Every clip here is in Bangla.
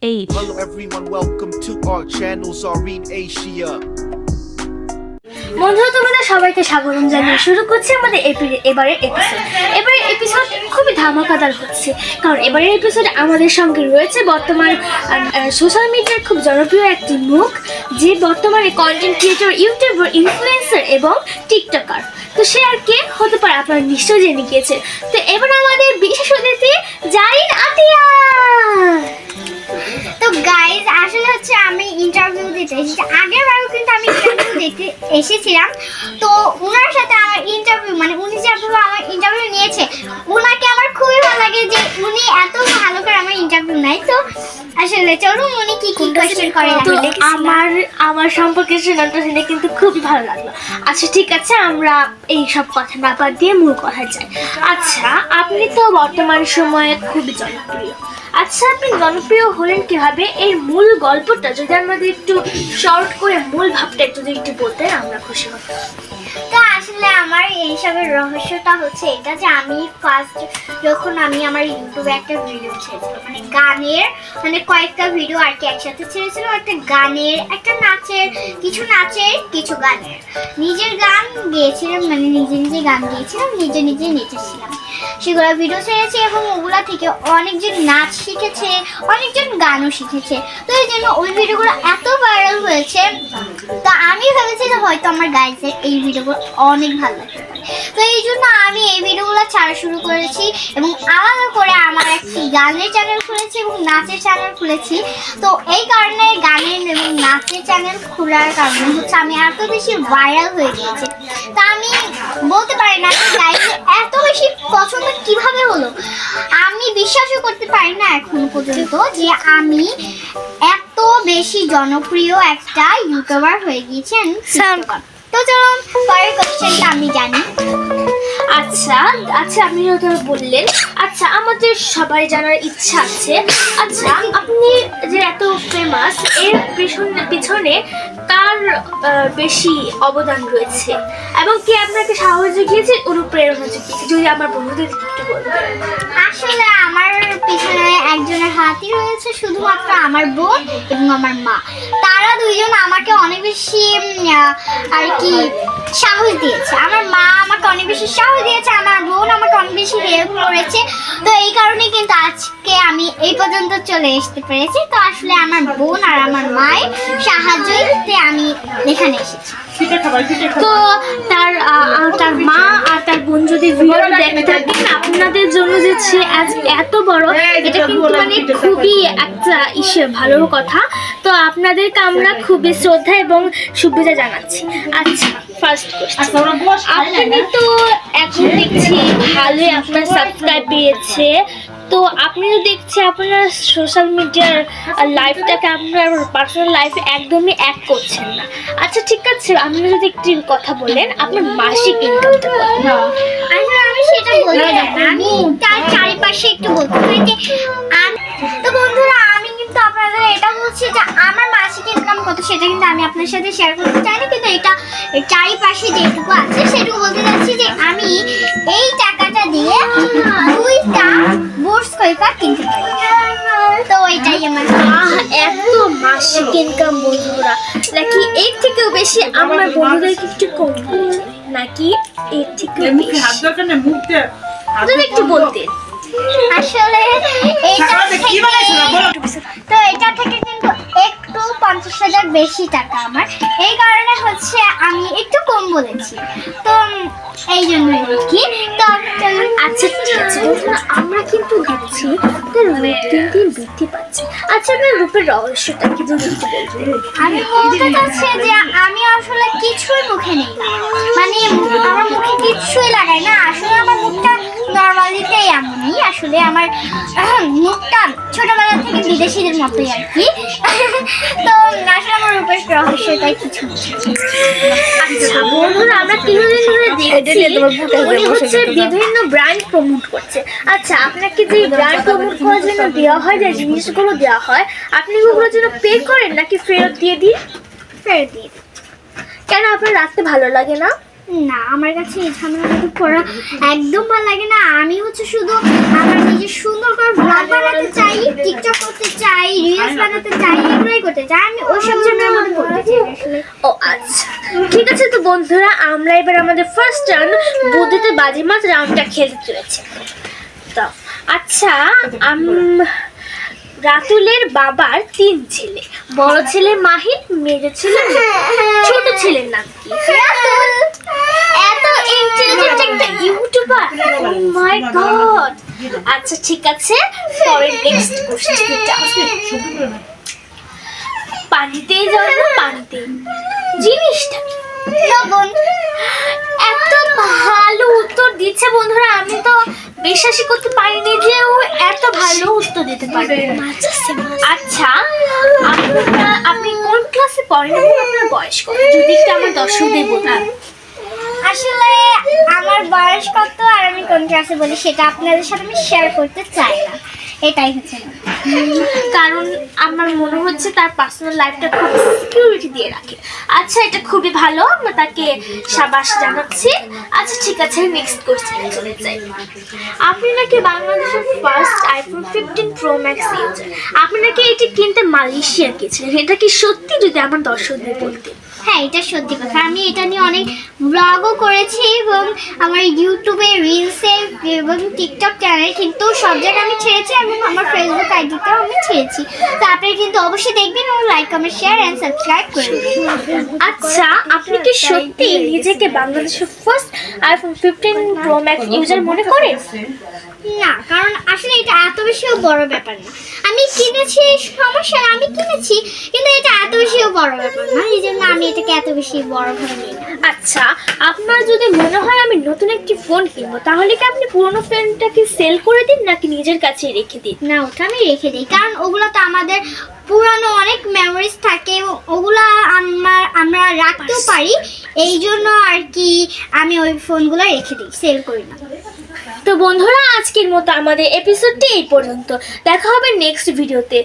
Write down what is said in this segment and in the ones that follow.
8. Hello everyone, welcome to our channel Zareen Asia. বন্ধুরা তোমাদের সবাইকে স্বাগতম জানিয়ে শুরু করছি আমাদের এবারের এপিসোড খুবই ধামাকাদার হচ্ছে, কারণ এবারের এপিসোড আমাদের সঙ্গে রয়েছে বর্তমান সোশ্যাল মিডিয়ার খুব জনপ্রিয় একটি মুখ, যে বর্তমানে কন্টেন্ট ক্রিয়েটর, ইউটিউবার, ইনফ্লুয়েন্সার এবং টিকটকার। তো সে আর কে হতে পারে আপনারা নিশ্চয়ই জেনে গিয়েছে। তো এবার আমাদের বিশেষ অতিথি জারিন আতিয়া। তো গাইজ আসলে হচ্ছে আমি ইন্টারভিউ দিতে এসেছি, আগের বারও কিন্তু আমি ইন্টারভিউ দিতে এসেছিলাম। তো ওনার সাথে আমার ইন্টারভিউ, মানে উনি যেভাবে আমার ইন্টারভিউ নিয়েছে, ওনাকে আমার খুবই ভালো লাগে যে উনি এত ভালো করে আমার ইন্টারভিউ নেয়। তো আসলে চলুন উনি কি কি কোয়েশ্চেন করে। তো আমার সম্পর্কে শুনে কিন্তু খুবই ভালো লাগলো। আচ্ছা ঠিক আছে, আমরা এই সব কথা না বাদ দিয়ে মূল কথা যাই। আচ্ছা, আপনি তো বর্তমান সময়ে খুবই জনপ্রিয়। আচ্ছা, আপনি জনপ্রিয় হলেন কিভাবে? এর মূল গল্পটা যদি আমাদের একটু শর্ট করে মূল ভাবটা যদি একটু বলতেন আমরা খুশি হতাম। তো আসলে আমার এইসবের রহস্যটা হচ্ছে এটা যে আমি ফার্স্ট যখন আমি আমার ইউটিউবে একটা ভিডিও ছেড়েছিলাম, মানে গানের, মানে কয়েকটা ভিডিও আর কি একসাথে ছেড়েছিলাম, একটা গানের, একটা নাচের, কিছু গানের, নিজের গান গেয়েছিলাম, মানে নিজে গান গেয়েছিলাম, নিজে নেচেছিলাম, সেগুলো ভিডিও ছেড়েছি এবং ওগুলা থেকে অনেকজন নাচ শিখেছে, অনেকজন গানও শিখেছে। তো এই জন্য ওই ভিডিওগুলো এত ভাইরাল হয়েছে। তো আমি ভেবেছি যে হয়তো আমার গাইজের এই ভিডিওগুলো অনেক ভালো লাগতে পারে। তো এই জন্য আমি এই ভিডিওগুলো ছাড়া শুরু করেছি এবং আলাদা করে আমার একটি গানের চ্যানেল খুলেছি এবং নাচের চ্যানেল খুলেছি। তো এই কারণে গানের এবং নাচের চ্যানেল খোলার কারণে হচ্ছে আমি এত বেশি ভাইরাল হয়ে গিয়েছি। তা আমি বলতে পারি না গাইজের এত বেশি পছন্দ কিভাবে হলো। আমি বিশ্বাসও করতে পারি না এখন পর্যন্ত যে আমি এত বেশি জনপ্রিয় একটা ইউটিউবার হয়ে গিয়েছেন। তো চলুন পরের কোশ্চেনটা আমি জানি। আচ্ছা আপনি হয়তো বললেন, আচ্ছা আমাদের সবাই জানার ইচ্ছা আছে, আচ্ছা আপনি যে এত ফেমাস, এর পিছনে কার বেশি অবদান রয়েছে এবং কে আপনাকে সাহস জুগিয়েছে, অনুপ্রেরণা জুগিয়েছে, যদি আমার বন্ধুদের একটু বলবেন। আসলে আমার পিছনে একজনের হাতই রয়েছে, শুধুমাত্র আমার বোন এবং আমার মা। তারা দুইজন আমাকে অনেক বেশি আর কি সাহস দিয়েছে। আমার মা আমাকে অনেক বেশি সাহস দিয়েছে, আমার বোন আমাকে অনেক বেশি হেল্প করেছে। তো এই কারণে কিন্তু আজকে আমি এই পর্যন্ত চলে আসতে পেরেছি। তো আসলে আমার বোন আর আমার মায়ের সাহায্যে আমি এখানে এসেছি। তো তার মা আর তার বোন যদি ভিডিও দেখে থাকেন, আপনাদের জন্য যে সে আজ এত বড়, এটা কিন্তু মানে খুবই একটা ভালো কথা। তো আপনাদেরকে আমরা খুবই শ্রদ্ধা এবং শুভেচ্ছা জানাচ্ছি। আচ্ছা, ফার্স্ট কোশ্চেন, আপনি তো এখন দেখছি ভালোই আপনার সাবস্ক্রাইব পেয়েছে। তো আপনি তো দেখছি আপনার সোশ্যাল মিডিয়ার লাইফটাকে আপনার পার্সোনাল লাইফে একদমই এক করছেন না। আচ্ছা ঠিক আছে, আপনি যদি একটু কথা বলেন আপনার মাসিক ইনকামটা কত? আসলে আমি সেটা বলতে চাই না, আমি তার চারিপাশে একটু বলতে চাই যে তো বন্ধুরা, আমি কিন্তু আপনাদের এটা বলছি যে আমার মাসিক ইনকাম কত সেটা কিন্তু আমি আপনার সাথে শেয়ার করতে চাই না, কিন্তু এটা চারিপাশে যেটুকু আছে সেটুকু বলতে চাচ্ছি যে আমি এই টাকাটা দিয়ে 2টা বোর্ডস কয়েকার কিনতে পারি। তো এটাই আমার এত মাসিক ইনকাম বন্ধুরা, নাকি এর থেকেও বেশি? আমার বন্ধুদেরকে একটু কম নাকি এর থেকে যদি একটু বলতেন। আসলে তো এটা থেকে কিন্তু একটু 50,000 বেশি টাকা আমার, এই কারণে হচ্ছে আমি একটু কম বলেছি। তো এই জন্যই কি। তো আচ্ছা ঠিক আছে বন্ধুরা, আমরা কিন্তু দেখছি তার রূপ দিন দিন বৃদ্ধি পাচ্ছে। আচ্ছা আপনার রূপের রহস্যটা কি যদি একটু বলতেন? আমি বলতে চাচ্ছি যে আমি আসলে কিছুই মুখে নেই, মানে আমার মুখে কিছুই লাগাই না। আসলে আমার মুখটা নর্মালিতেই এমনই, আসলে আমার মুখটা ছোটবেলা থেকে বিদেশিদের মতোই আর কি। তো আসলে আমার রূপের রহস্যটাই কিছু। আচ্ছা বন্ধুরা, আমরা কিছুদিন ধরে দেখছি উনি হচ্ছে বিভিন্ন ব্র্যান্ড প্রমোট করছে। আচ্ছা আপনাকে যে ব্র্যান্ড প্রমোট করার জন্য দেওয়া হয়, যে জিনিসগুলো দেওয়া হয়, আপনি ওগুলোর জন্য পে করেন নাকি ফেরত দিয়ে দিন? ফেরত দিয়ে। কেন আপনার রাখতে ভালো লাগে না? না, আমার কাছে এই ঝামেলাটা করা একদম ভালো লাগে না। আমি হচ্ছে শুধু আমার নিজের সুন্দর করে ব্লগ বানাতে চাই, টিকটক করতে চাই, রিলস বানাতে চাই, এগুলোই করতে চাই। আমি ওইসব ঝামেলার মধ্যে পড়তে চাই আসলে। ও আচ্ছা, ঠিক আছে। তো বন্ধুরা, আমরা এবার আমাদের ফার্স্ট রাউন্ড বুদ্ধিতে বাজিমাত রাউন্ডটা খেলতে চলেছি। তো আচ্ছা, রাতুলের বাবার 3 ছেলে, বড় ছেলে মাহির, মেজো ছেলে, ছোট ছেলের নাম কি? এত ইন্টেলিজেন্ট একটা ইউটিউবার, ও মাই গড। আচ্ছা ঠিক আছে, পরের নেক্সট কোশ্চেনটা, পানিতে যাও না, পানিতে জিনিসটা কি? লবণ। এত ভালো উত্তর দিচ্ছে বন্ধুরা, আমি তো বিশ্বাসই করতে পারিনি যে ও এত ভালো উত্তর দিতে পারবে। আচ্ছা, আপনি কোন ক্লাসে পড়েন এবং আপনার বয়স কত, যদি একটু আমার দর্শকদের বলতেন। আসলে আমার বয়স কত আর আমি কোন ক্লাসে বলি সেটা আপনাদের সাথে আমি শেয়ার করতে চাই না, এটাই হচ্ছে না। কারণ আমার মনে হচ্ছে তার পার্সোনাল লাইফটা খুব সিকিউরিটি দিয়ে রাখে। আচ্ছা, এটা খুবই ভালো, আমরা তাকে সাবাস জানাচ্ছি। আচ্ছা ঠিক আছে, নেক্সট কোশ্চেনে চলে যাই। আপনি নাকি বাংলাদেশের first iPhone 15 pro max user, আপনি নাকি এটি কিনতে মালয়েশিয়া গেছিলেন, এটা কি সত্যি? যদি আমার দর্শকদের বলতেন। হ্যাঁ, এটা সত্যি কথা। আমি এটা নিয়ে অনেক ব্লগও করেছি এবং আমার ইউটিউবে, রিলসে এবং টিকটক চ্যানেলে কিন্তু সব জায়গায় আমি ছেড়েছি এবং আমার ফেসবুক আইডিতেও আমি ছেড়েছি। তো আপনি কিন্তু অবশ্যই দেখবেন এবং like, comment, share and subscribe করবেন। আচ্ছা, আপনি কি সত্যি নিজেকে বাংলাদেশের first iPhone 15 pro max user মনে করেন? না, কারণ আসলে এটা এত বেশিও বড় ব্যাপার না। আমি কিনেছি, সমস্যা না, আমি কিনেছি, কিন্তু এটা এত বেশিও বড় ব্যাপার না, এই জন্য আমি এটাকে এত বেশি বড় ভাবে নিই না। আচ্ছা, আপনার যদি মনে হয় আমি নতুন একটি ফোন কিনবো, তাহলে কি আপনি পুরোনো ফোনটাকে সেল করে দিন নাকি নিজের কাছে রেখে দিন? না, ওটা আমি রেখে দিই, কারণ ওগুলো তো আমাদের পুরানো অনেক মেমোরিজ থাকে, ওগুলা আমরা রাখতেও পারি, এই জন্য আর কি আমি ওই ফোনগুলো রেখে দিই, সেল করি না। তো বন্ধুরা, আজকের মতো আমাদের এপিসোডটি এই পর্যন্ত। দেখা হবে নেক্সট ভিডিওতে।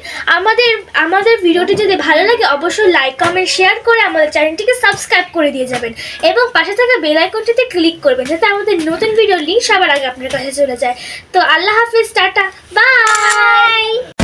আমাদের ভিডিওটি যদি ভালো লাগে অবশ্যই লাইক, কমেন্ট, শেয়ার করে আমাদের চ্যানেলটিকে সাবস্ক্রাইব করে দিয়ে যাবেন এবং পাশে থাকা বেল আইকনটিতে ক্লিক করবেন যাতে আমাদের নতুন ভিডিও লিংক সবার আগে আপনার কাছে চলে যায়। তো আল্লাহ হাফিজ, টাটা, বাই।